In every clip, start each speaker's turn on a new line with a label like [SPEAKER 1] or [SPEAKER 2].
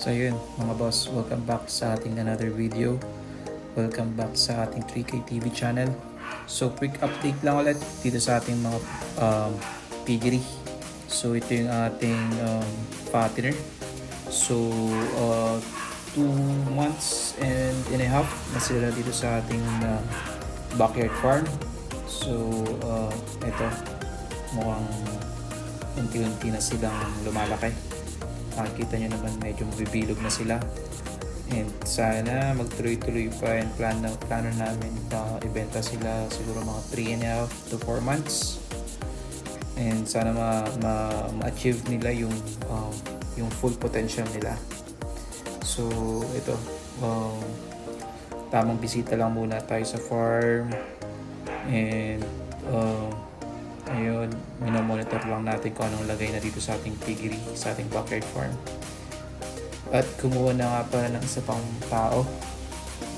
[SPEAKER 1] So yun mga boss, welcome back sa ating another video. Welcome back sa ating 3K TV channel. So quick update lang ulit dito sa ating mga piggery. So ito yung ating fattener. So 2 months and a half na sila dito sa ating backyard farm. So ito mukhang unti-unti na silang lumalaki. Makikita nyo naman medyo mabibilog na sila, and sana magtuloy-tuloy pa yung plano namin na ibenta sila siguro mga 3.5 to 4 months, and sana ma-achieve nila yung full potential nila. So ito, tamang bisita lang muna tayo sa farm, and ayun, minomonitor lang natin kung anong lagay na dito sa ating piggery, sa ating backyard farm. At kumuha na nga pala ng isa pang tao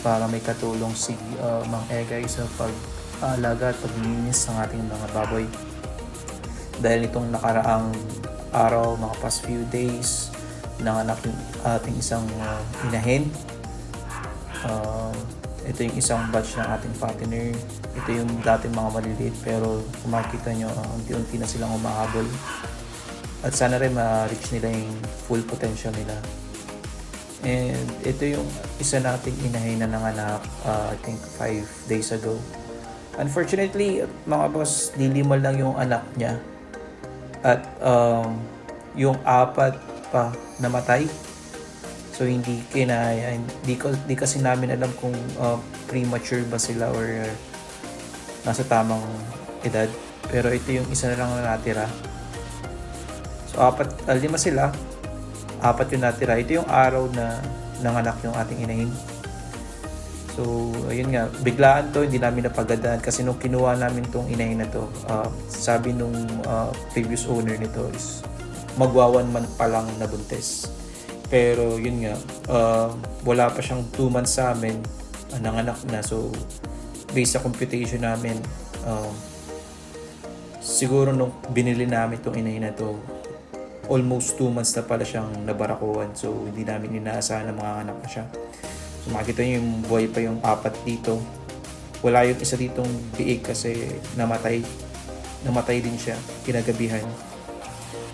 [SPEAKER 1] para may katulong si Mang Egay sa pag-alaga at paglilinis ng ating mga baboy. Dahil itong nakaraang araw, mga past few days, nanganak yung ating isang inahin. Ito yung isang batch ng ating fattener. Ito yung dating mga maliliit, pero kung makikita nyo, unti-unti na silang umahabol. At sana rin ma-reach nila yung full potential nila. And ito yung isa nating inahin na nanganak, I think 5 days ago. Unfortunately, mga boss, nilimal lang yung anak niya. At yung 4 pa namatay. So hindi kinaya, di kasi namin alam kung premature ba sila or nasa tamang edad. Pero ito yung isa na lang na natira. So 5 sila, 4 yung natira. Ito yung araw na nanganak yung ating inahin. So ayun nga, biglaan to, hindi namin napagadaan kasi nung kinuha namin tong inahin na to, sabi nung previous owner nito is magwa 1 month pa lang na buntis. Pero yun nga, wala pa siyang 2 months sa amin, nanganak na. So based sa computation namin, siguro nung binili namin itong inahin na to, almost 2 months na pala siyang nabarakuan. So hindi namin inaasahan na manganganak na siya. So makikita nyo yung buhay pa yung 4 dito. Wala yung isa ditong biig kasi namatay din siya kinagabihan.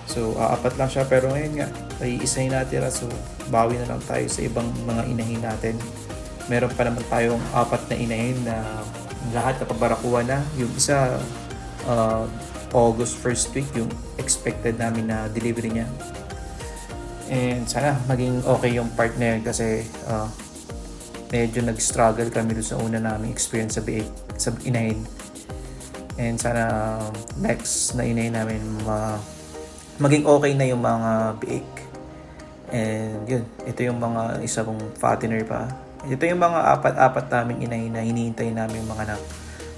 [SPEAKER 1] So 4 lang siya, pero ngayon nga ay isa yung natira, so bawi na lang tayo sa ibang mga inahin natin. Meron pa naman tayong 4 na inahin na lahat napabarakuha na. Yung isa August 1st week yung expected namin na delivery niya, and sana maging okay yung part na yun kasi medyo nag-struggle kami doon sa una naming experience sa inahin, and sana next na inahin namin maging okay na yung mga biik. And yun, ito yung mga isa kong fattener pa. Ito yung mga 4 naming inahin na hinihintay namin mga anak.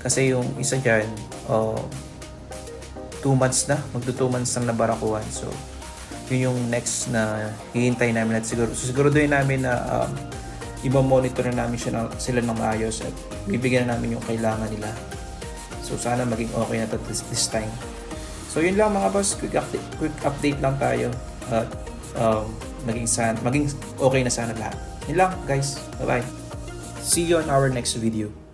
[SPEAKER 1] Kasi yung isa dyan, 2 months na, magto 2 months na nabarakuhan. So, yun yung next na hihintay namin. At siguro doon namin na i-monitor na namin sila ng maayos at bibigyan na namin yung kailangan nila. So, sana maging okay na to this time. So yun lang mga boss, quick update lang tayo at maging okay na sana lahat. Yun lang guys, bye bye. See you on our next video.